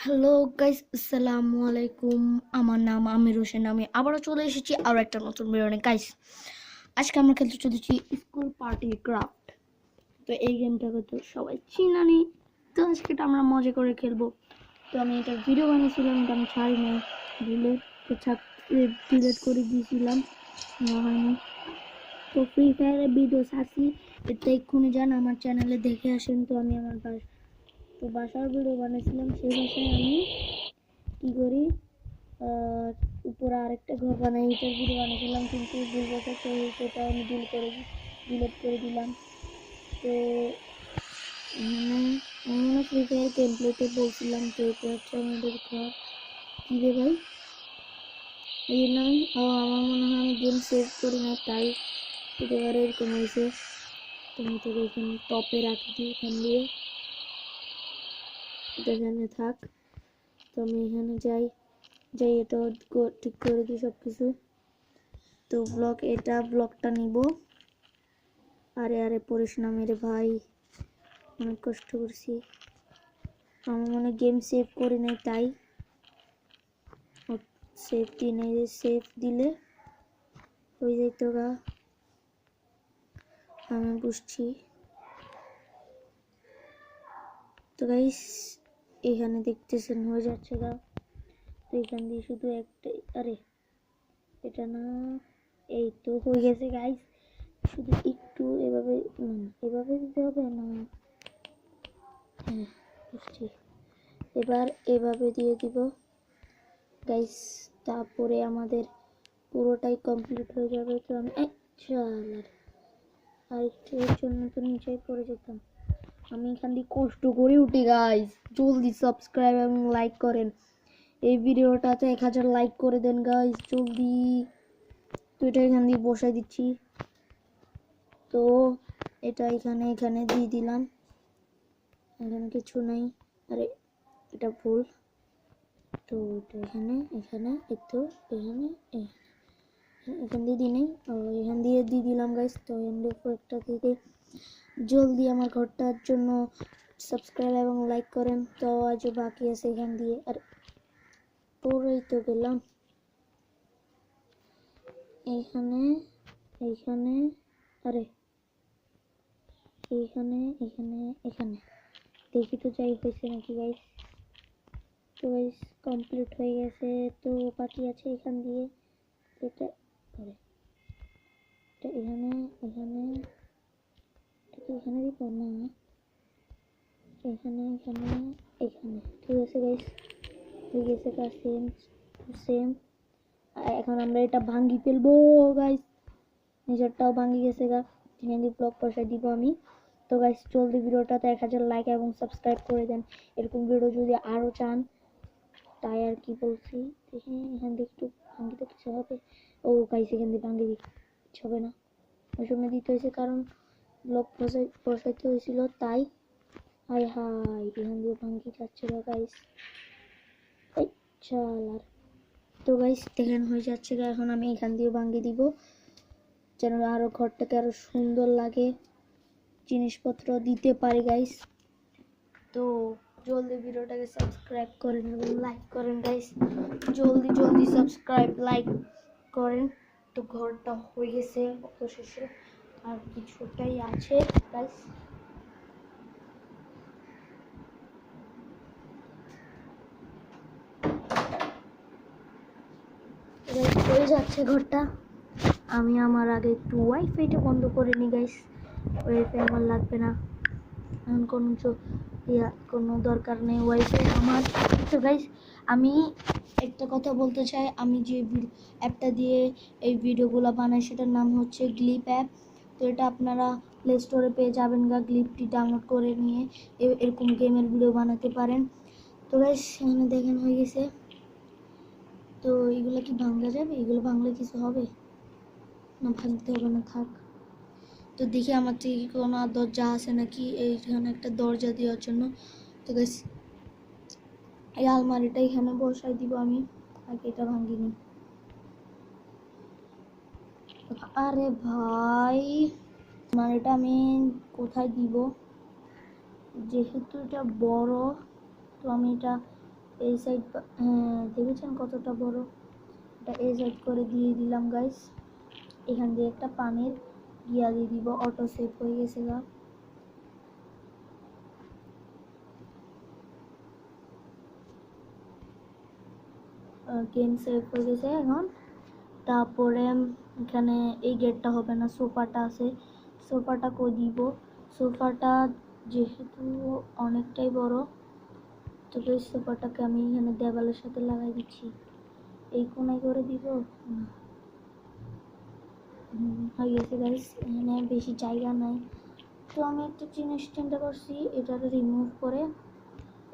Hello guys, আসসালামু আলাইকুম। আমার নাম আমির হোসেন। আমি আবারও চলে এসেছি আরও একটা নতুন ভিডিও নিয়ে। গাইস, আজকে আমরা খেলতে চলেছি স্কুল পার্টি ক্রাফট। তো এই গেমটাকে তো সবাই চিনানি। তো আজকে এটা আমরা মজা করে খেলবো। তো আমি একটা ভিডিও বানিয়েছিলাম, এটা আমি ছাড়ি নাই, ডিলেট করে দিয়েছিলাম, না হয়নি। তো ফ্রি ফায়ারের ভিডিও ছাড়ছি, এটা এক্ষুনি যান আমার চ্যানেলে দেখে আসেন। তো আমি আমার বাসার ভিডিও বানিয়েছিলাম, সেই বাসায় আমি কি করি, উপরে আরেকটা ঘর বানাই, এটার ভিডিও বানিয়েছিলাম, কিন্তু ভুলবশত সেটা আমি ডিলিট করে দিলাম। তো মানে ফ্রি ফায়ার গেম প্লেতে বলছিলাম, তো এটা হচ্ছে আমাদের ঘর। কী রে ভাই, এই জন্য আমার মনে হয় আমি গেম সেভ করি না, তাই এবারে এরকম হয়েছে। তুমি তোকে এখানে টপে রাখি দিই, এখান দিয়ে এটা এখানে থাক। তো আমি এখানে যাই, এটা ঠিক করে দিই সব কিছু। তো ব্লকটা নিব। আরে আরে পড়িস না মেরে ভাই, অনেক কষ্ট করছি। আমার মনে গেম সেভ করি নাই, তাই সেভ দিই নাই। সেভ দিলে হয়ে যাইতো গা, আমি বুঝছি। তো গাইস, এখানে দেখতেছেন হয়ে যাচ্ছে গা। তো এখান দিয়ে শুধু একটাই, আরে এটা না, এই তো হয়ে গেছে গাইস। শুধু একটু এভাবে দিতে হবে না, হ্যাঁ বুঝছি। এবার এভাবে দিয়ে দিব গাইস, তারপরে আমাদের পুরোটাই কমপ্লিট হয়ে যাবে। তো আমি আরেকটুর জন্য তো নিচেই পড়ে যেতাম। আমি এখান দিয়ে কষ্ট করে উঠি গাইস। জলদি সাবস্ক্রাইব এবং লাইক করেন, এই ভিডিওটাতে 1000 লাইক করে দেন গাইস, জলদি। তো এটা এখান দিয়ে বসাই দিচ্ছি। তো এটা এখানে দিয়ে দিলাম, এখানে কিছু নাই, আরে এটা ভুল। তো এটা এখানে এই তো এখানে এখান দিয়ে দিই নেই, এখান দিয়ে দিয়ে দিলাম গাইস। তো এখান দিয়ে একটা দিতে জলদি আমার ঘরটার জন্য সাবস্ক্রাইব এবং লাইক করেন। তো আজও বাকি আছে এখান দিয়ে, আর পুরোই তো গেলাম এইখানে আরে এখানে দেখি তো যাই হয়েছে নাকি গাইস। তো গাইস কমপ্লিট হয়ে গেছে। তো বাকি আছে এখান দিয়ে এটা, আরে এটা এখানে দিব না, এখানে ঠিক আছে গাইস, হয়ে গেছে কাজ সেম। এখন আমরা এটা ভাঙি ফেলবো গাইস, নিজেরটাও ভাঙি গেছে গা। এখানে ব্লগ বসাই দিব আমি। তো গাইস জলদি ভিডিওটাতে 1000 লাইক এবং সাবস্ক্রাইব করে দেন, এরকম ভিডিও যদি আরও চান, তাই আর কি বলছি। এখান থেকে একটু ভাঙি তো কিছু হবে। ও গাইস এখান দিয়ে ভাঙি কিছু হবে না, ওই সময় দিতে হয়েছে কারণ ব্লগ বসাইতে হয়েছিল, তাই। হাই এখান দিয়ে ভাঙি যাচ্ছে গাইস, চাল। তো গাইস দেখেন হয়ে যাচ্ছে, এখন আমি এখান দিয়ে ভাঙি দিব, যেন আরো ঘরটাকে আরো সুন্দর লাগে, জিনিসপত্র দিতে পারি গাইস। তো জলদি ভিডিওটাকে সাবস্ক্রাইব করেন এবং লাইক করেন গাইস, জলদি সাবস্ক্রাইব লাইক করেন। তো ঘরটা হয়ে গেছে অবশেষে, আর কিছুটাই আছে গাইস। হয়ে যাচ্ছে ঘরটা। আমি আমার আগে একটু ওয়াইফাইটা বন্ধ করে নিই গাইস, ওয়াইফাই আমার লাগবে না এখন কোনো দরকার নেই ওয়াইফাই আমার। তো গাইস আমি একটা কথা বলতে চাই, আমি যে অ্যাপটা দিয়ে এই ভিডিওগুলো বানাই সেটার নাম হচ্ছে গ্লিপ অ্যাপ। তো এটা আপনারা প্লে স্টোরে পেয়ে যাবেন গা, গ্লিপটি ডাউনলোড করে নিয়ে এরকম গেমের ভিডিও বানাতে পারেন। তো গাইস এখানে দেখেন হয়ে গেছে। তো এগুলো কি ভাঙা যাবে? এগুলো ভাঙলে কিছু হবে না? ভাঙতে হবে না, থাক। তো দেখি আমার থেকে কোনো দরজা আছে নাকি, এইখানে একটা দরজা দেওয়ার জন্য। তো গাইস এই আলমারিটা এখানে বসাই দিব আমি, আগে এটা ভাঙিনি। আরে ভাই আলমারিটা আমি কোথায় দিব, যেহেতু এটা বড়, তো আমি এটা এই সাইড, হ্যাঁ দেখেছেন কতটা বড়, এটা এই সাইড করে দিয়ে দিলাম গাইস। এখান দিয়ে একটা পানির গিয়া দিয়ে দিব, অটো সেভ হয়ে গেছে গা। গেম সেভ হয়ে গেছে এখন। তারপরে এখানে এই গেটটা হবে না, সোফাটা আছে, সোফাটা কই দিব, সোফাটা যেহেতু অনেকটাই বড়, তো এই সোফাটাকে আমি এখানে দেওয়ালের সাথে লাগাই দিচ্ছি। এই কোনায় করে দিব, হয়ে গেছে গাইস। এখানে বেশি জায়গা নাই, তো আমি একটা জিনিস চিন্তা করছি, এটারে রিমুভ করে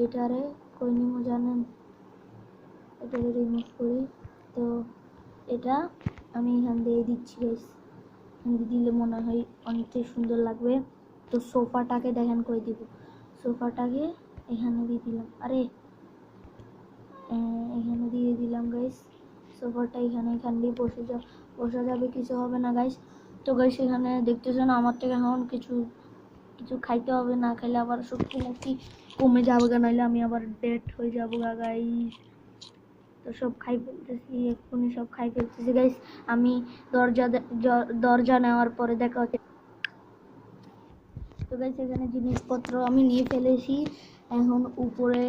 এটারে কই নিব জানেন, এটারে রিমুভ করি। তো এটা আমি এখান দিয়ে দিচ্ছি গাইস, এখান দিয়ে দিলে মনে হয় অনেকটাই সুন্দর লাগবে। তো সোফাটাকে দেখেন কই দিব, সোফাটাকে এখানে দিয়ে দিলাম, আরে এখানে দিয়ে দিলাম গাইস। সোফাটা এখানে দিয়ে বসা যাবে, কিছু হবে না গাইস। তো গাইস এখানে দেখতেছেন আমার থেকে এখন কিছু খাইতে হবে, না খাইলে আবার শক্তি মুক্তি কমে যাবে গা, নাহলে আমি আবার ডেড হয়ে যাবো গা গাইস। তো সব খাই ফেলতেছি, এক্ষুনি সব খাই ফেলতেছি গাইস। আমি দরজা নেওয়ার পরে দেখা হচ্ছে। তো গাইস এখানে জিনিসপত্র আমি নিয়ে ফেলেছি, এখন উপরে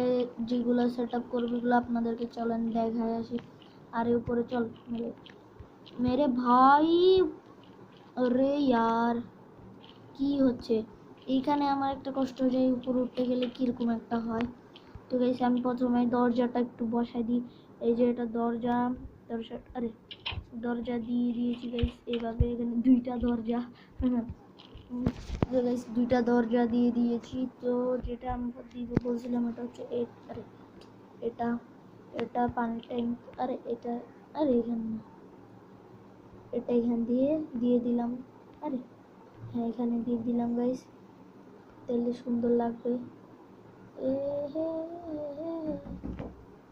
যেগুলো সেট আপ করবো এগুলো আপনাদেরকে চলেন দেখায় আসি। আরে উপরে চল মেরে ভাই, আরে ইয়ার কি হচ্ছে এইখানে, আমার একটা কষ্ট হয়ে যায় উপরে উঠতে গেলে কিরকম একটা হয়। তো গাইস আমি প্রথমে দরজাটা একটু বসাই দিই, এই যে এটা দরজা, আরে দরজা দিয়ে দিয়েছি গাইস এইভাবে, এখানে দুইটা দরজা, গাইস দুইটা দরজা দিয়ে দিয়েছি। তো যেটা আমি দিব বলছিলাম এটা হচ্ছে আরে এটা এটা পানির ট্যাঙ্ক, আরে এটা, আরে এখানে এটা এখান দিয়ে দিলাম, আরে হ্যাঁ এখানে দিয়ে দিলাম গাইস, তাহলে সুন্দর লাগবে।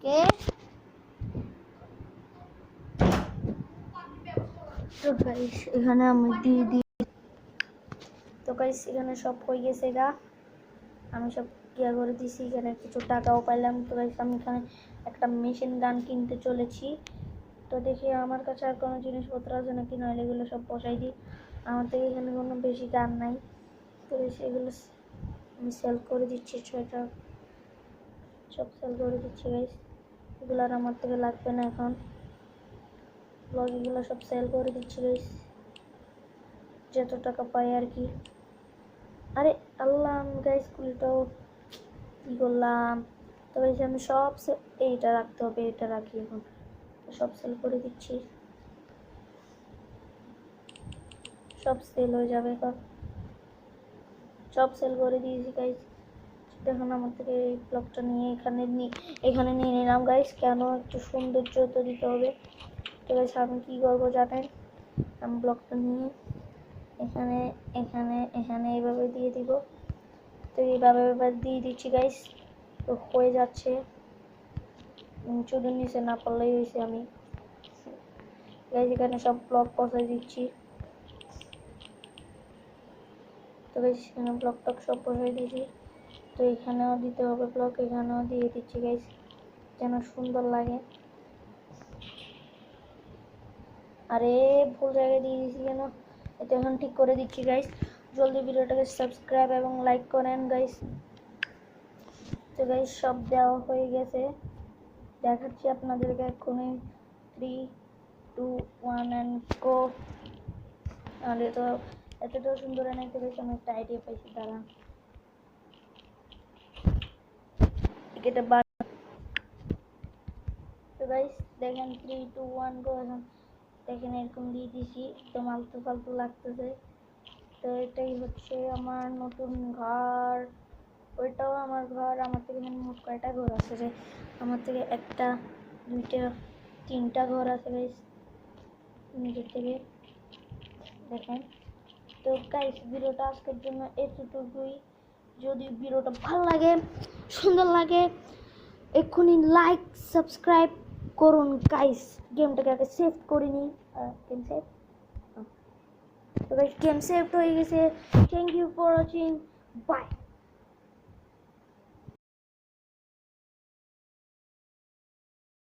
কে তো গাইস এখানে আমি দিয়ে দিই। তো গাইস এখানে সব হয়ে গেছে গা, আমি সব ক্লিয়ার করে দিয়েছি, এখানে কিছু টাকাও পাইলাম। তো গাইস আমি এখানে একটা মেশিন গান কিনতে চলেছি, তো দেখি আমার কাছে আর কোনো জিনিসপত্র আছে নাকি, নইলে এগুলো সব বসাই দিই। আমার থেকে এখানে কোনো বেশি গান নাই, তো সেগুলো আমি সেল করে দিচ্ছি, ছয়টা সব সেল করে দিচ্ছি গাইস, এগুলো আর আমার থেকে লাগবে না এখন। ব্লগ এগুলো সব সেল করে দিচ্ছি গাইস, যত টাকা পাই আর কি। আরে আল্লাহ আমি গাইস কুলটাও কি করলাম। তো গাইস আমি সব এইটা রাখতে হবে, এটা রাখি এখন, সব সেল করে দিচ্ছি, সব সেল হয়ে যাবে এখন, সব সেল করে দিয়েছি গাইস। দেখুন আমার থেকে এই ব্লগটা নিয়ে এখানে নিয়ে নিলাম গাইস, কেন একটু সৌন্দর্য তো দিতে হবে। তো গাইস আমি কী করবো জানেন, আমি ব্লগটা নিয়ে এখানে এখানে এখানে এইভাবে দিয়ে দিব। তো এইভাবে দিয়ে দিচ্ছি গাইস, তো হয়ে যাচ্ছে, শুধু নিচে না পারলেই হয়েছে। আমি গাইস এখানে সব ব্লগ বসাই দিচ্ছি, তো গাইস এখানে ব্লগ টক সব বসাই দিয়েছি। তো এখানেও দিতে হবে ব্লগ, এখানেও দিয়ে দিচ্ছি গাইস, যেন সুন্দর লাগে। আরে ভুল জায়গায় দিয়ে দিচ্ছি কেন, এটা এখন ঠিক করে দিচ্ছি গাইস। জলদি ভিডিওটাকে সাবস্ক্রাইব এবং লাইক করেন গাইস। তো গাইস সব দেওয়া হয়ে গেছে, দেখাচ্ছি আপনাদেরকে এক্ষুনি, 3 2 1 অ্যান্ড গো। আর এতটাও সুন্দর এনাইতে গাইস, আমি একটা আইডিয়া পাইছি, দাঁড়ান এটা। তো গাইস দেখেন 3 2 1 গো, এখন দেখেন এরকম দিয়ে দিছি, একদম আলতু ফালতু লাগতেছে। তো এটাই হচ্ছে আমার নতুন ঘর, ওইটাও আমার ঘর। আমার থেকে মোট কয়টা ঘর আছে রে, আমার থেকে 1টা 2টা 3টা ঘর আছে গাইস নিজের থেকে, দেখেন। তো গাইস ভিডিওটা আজকের জন্য এতটুকুই। যদি ভিডিওটা ভালো লাগে, সুন্দর লাগে, এক্ষুনি লাইক সাবস্ক্রাইব করুন গাইস। গেমটাকে আগে সেভ করে নিই, গেম সেভ, তো গাইস গেম সেভ হয়ে গেছে। Thank you for watching, by.